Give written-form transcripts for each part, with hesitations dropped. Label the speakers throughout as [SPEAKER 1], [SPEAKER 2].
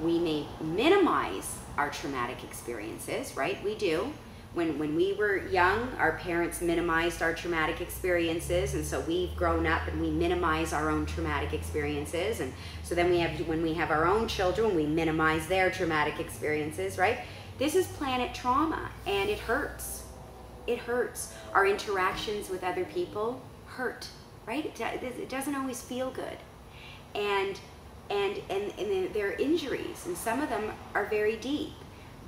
[SPEAKER 1] We may minimize our traumatic experiences, right? We do. When we were young, our parents minimized our traumatic experiences, and so we've grown up and we minimize our own traumatic experiences, and so then when we have our own children, we minimize their traumatic experiences, right? This is planet trauma, and it hurts. It hurts. Our interactions with other people hurt, right? It doesn't always feel good, and there are injuries, and some of them are very deep,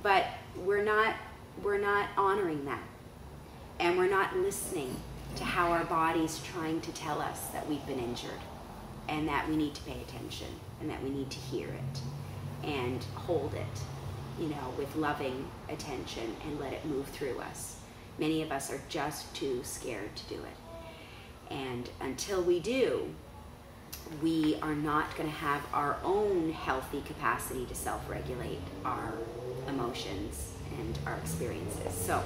[SPEAKER 1] but we're not honoring that, and we're not listening to how our body's trying to tell us that we've been injured, and that we need to pay attention, and that we need to hear it and hold it, you know, with loving attention, and let it move through us. Many of us are just too scared to do it, and until we do, we are not going to have our own healthy capacity to self-regulate our emotions and our experiences. So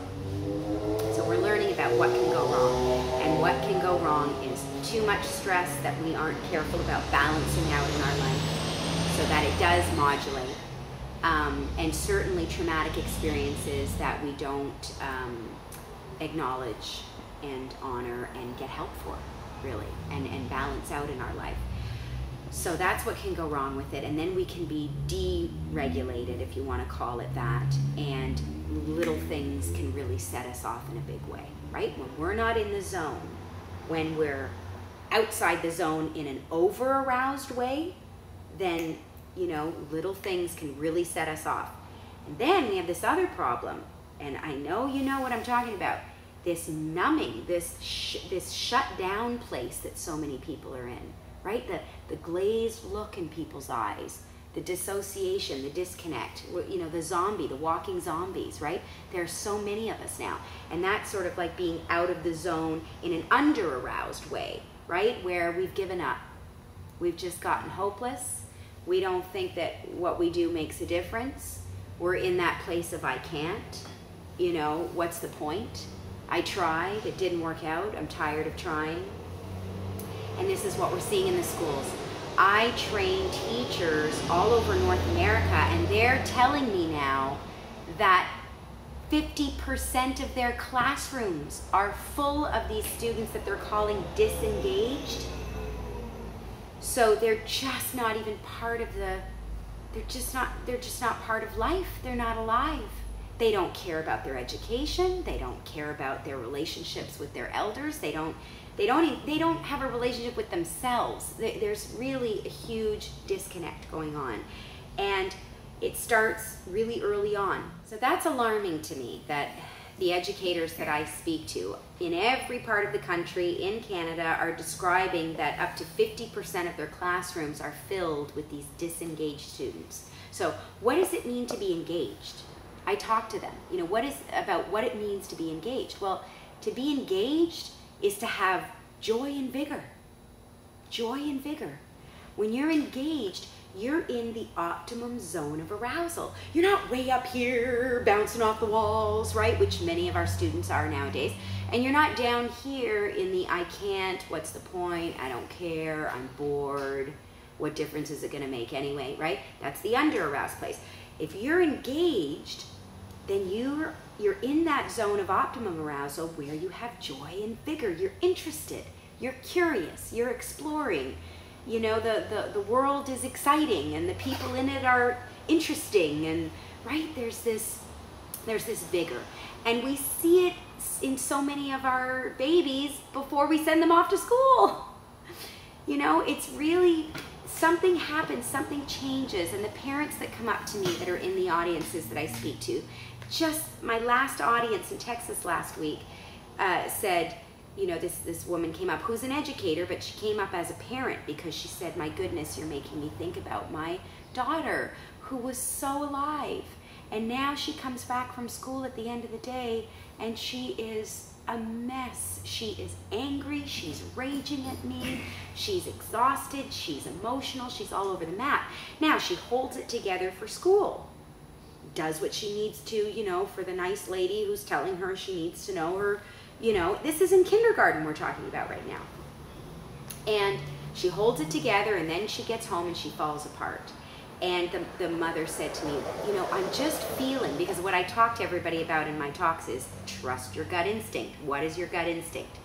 [SPEAKER 1] we're learning about what can go wrong, and what can go wrong is too much stress that we aren't careful about balancing out in our life so that it does modulate, and certainly traumatic experiences that we don't acknowledge and honor and get help for, really, and balance out in our life. So that's what can go wrong with it, and then we can be deregulated, if you want to call it that, and little things can really set us off in a big way, right? When we're not in the zone, when we're outside the zone in an over-aroused way, then, you know, little things can really set us off. And then we have this other problem, and I know you know what I'm talking about, this numbing, this shut down place that so many people are in. Right? The glazed look in people's eyes, the dissociation, the disconnect, you know, the walking zombies, right? There are so many of us now. And that's sort of like being out of the zone in an under-aroused way, right? Where we've given up. We've just gotten hopeless. We don't think that what we do makes a difference. We're in that place of I can't. You know, what's the point? I tried, it didn't work out, I'm tired of trying. And this is what we're seeing in the schools. I train teachers all over North America, and they're telling me now that 50% of their classrooms are full of these students that they're calling disengaged. So they're just not even part of they're just not part of life. They're not alive. They don't care about their education. They don't care about their relationships with their elders. They don't have a relationship with themselves. There's really a huge disconnect going on, and it starts really early on. So that's alarming to me, that the educators that I speak to in every part of the country, in Canada, are describing that up to 50% of their classrooms are filled with these disengaged students. So what does it mean to be engaged? I talk to them, you know, what it means to be engaged. Well, to be engaged is to have joy and vigor. Joy and vigor. When you're engaged, you're in the optimum zone of arousal. You're not way up here bouncing off the walls, right? Which many of our students are nowadays. And you're not down here in the I can't, what's the point, I don't care, I'm bored, what difference is it gonna make anyway, right? That's the under-aroused place. If you're engaged, then you're in that zone of optimum arousal where you have joy and vigor. You're interested, you're curious, you're exploring. You know, the world is exciting and the people in it are interesting, and right, there's this vigor. And we see it in so many of our babies before we send them off to school. You know, it's really, something happens, something changes, and the parents that come up to me that are in the audiences that I speak to, just my last audience in Texas last week said, you know, this woman came up who's an educator, but she came up as a parent because she said, my goodness, you're making me think about my daughter who was so alive. And now she comes back from school at the end of the day and she is a mess. She is angry, she's raging at me, she's exhausted, she's emotional, she's all over the map. Now she holds it together for school, does what she needs to, you know, for the nice lady who's telling her she needs to know her, you know, this is in kindergarten we're talking about right now. And she holds it together, and then she gets home and she falls apart. And the mother said to me, you know, I'm just feeling, because what I talk to everybody about in my talks is trust your gut instinct. What is your gut instinct?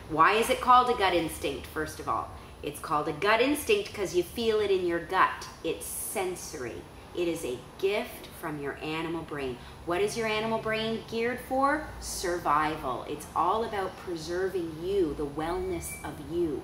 [SPEAKER 1] Why is it called a gut instinct, first of all? It's called a gut instinct because you feel it in your gut. It's sensory. It is a gift from your animal brain. What is your animal brain geared for? Survival. It's all about preserving you, the wellness of you.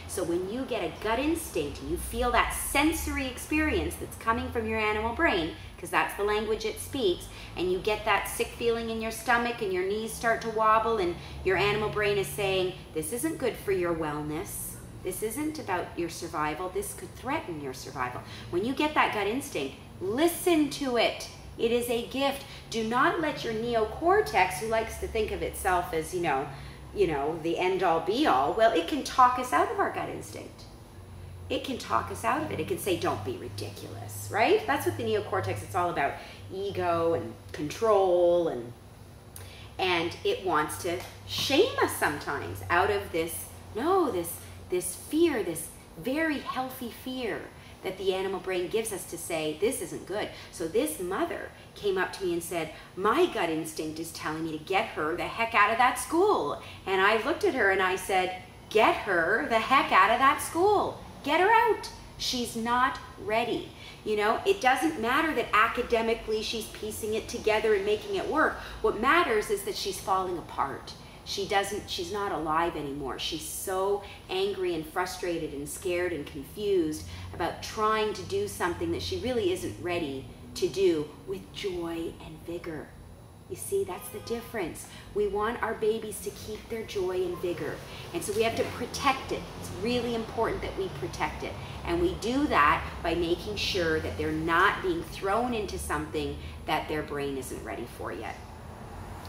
[SPEAKER 1] So when you get a gut instinct and you feel that sensory experience that's coming from your animal brain, because that's the language it speaks, and you get that sick feeling in your stomach and your knees start to wobble and your animal brain is saying, this isn't good for your wellness. This isn't about your survival. This could threaten your survival. When you get that gut instinct, listen to it. It is a gift. Do not let your neocortex, who likes to think of itself as, you know, the end-all be-all, well, it can talk us out of our gut instinct. It can talk us out of it. It can say, don't be ridiculous, right? That's what the neocortex, it's all about, ego and control, and it wants to shame us sometimes out of this fear, this very healthy fear that the animal brain gives us to say, this isn't good. So this mother came up to me and said, my gut instinct is telling me to get her the heck out of that school. And I looked at her and I said, get her the heck out of that school. Get her out. She's not ready. You know, it doesn't matter that academically she's piecing it together and making it work. What matters is that she's falling apart. She's not alive anymore. She's so angry and frustrated and scared and confused about trying to do something that she really isn't ready to do with joy and vigor. You see, that's the difference. We want our babies to keep their joy and vigor. And so we have to protect it. It's really important that we protect it. And we do that by making sure that they're not being thrown into something that their brain isn't ready for yet.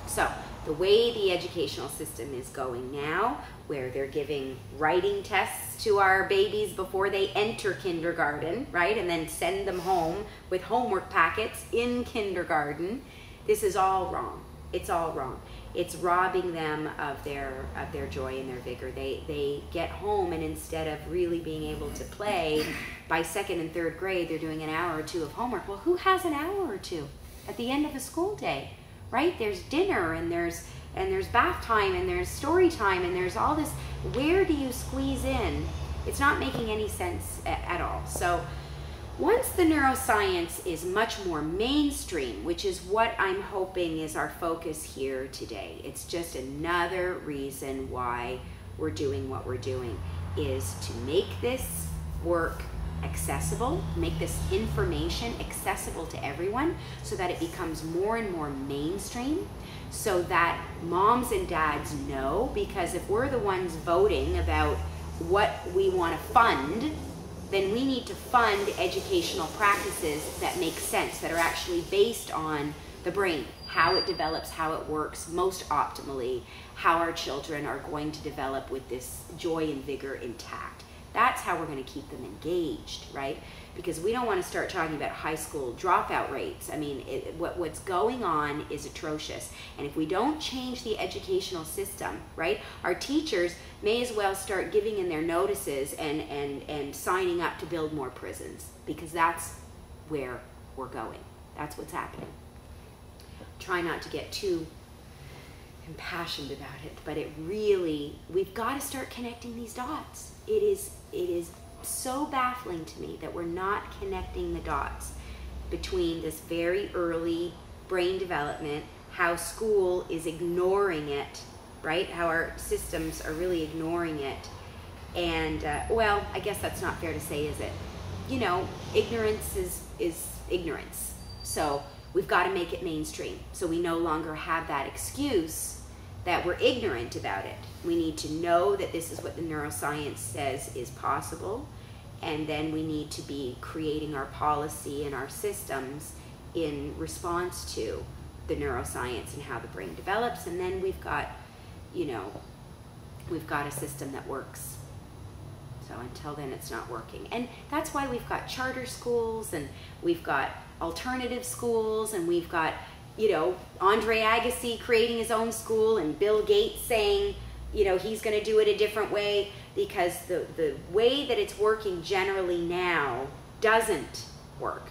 [SPEAKER 1] So the way the educational system is going now, where they're giving writing tests to our babies before they enter kindergarten, right? And then send them home with homework packets in kindergarten. This is all wrong. It's all wrong. It's robbing them of their joy and their vigor. They get home, and instead of really being able to play, by second and third grade, they're doing an hour or two of homework. Well, who has an hour or two at the end of a school day? Right? There's dinner and there's bath time and there's story time and there's all this. Where do you squeeze in? It's not making any sense at all. So once the neuroscience is much more mainstream, which is what I'm hoping is our focus here today, it's just another reason why we're doing what we're doing, is to make this work accessible, make this information accessible to everyone so that it becomes more and more mainstream, so that moms and dads know, because if we're the ones voting about what we want to fund, then we need to fund educational practices that make sense, that are actually based on the brain, how it develops, how it works most optimally, how our children are going to develop with this joy and vigor intact. That's how we're going to keep them engaged, right? Because we don't want to start talking about high school dropout rates. I mean, what's going on is atrocious. And if we don't change the educational system, right, our teachers may as well start giving in their notices and signing up to build more prisons, because that's where we're going. That's what's happening. Try not to get too impassioned about it, but it really, we've got to start connecting these dots. It is so baffling to me that we're not connecting the dots between this very early brain development, how school is ignoring it, right? How our systems are really ignoring it. And, well, I guess that's not fair to say, is it? You know, ignorance is ignorance. So we've got to make it mainstream, so we no longer have that excuse that we're ignorant about it. We need to know that this is what the neuroscience says is possible, and then we need to be creating our policy and our systems in response to the neuroscience and how the brain develops, and then we've got, you know, we've got a system that works. So until then, it's not working. And that's why we've got charter schools, and we've got alternative schools, and we've got, you know, Andre Agassi creating his own school, and Bill Gates saying, you know, he's going to do it a different way, because the way that it's working generally now doesn't work.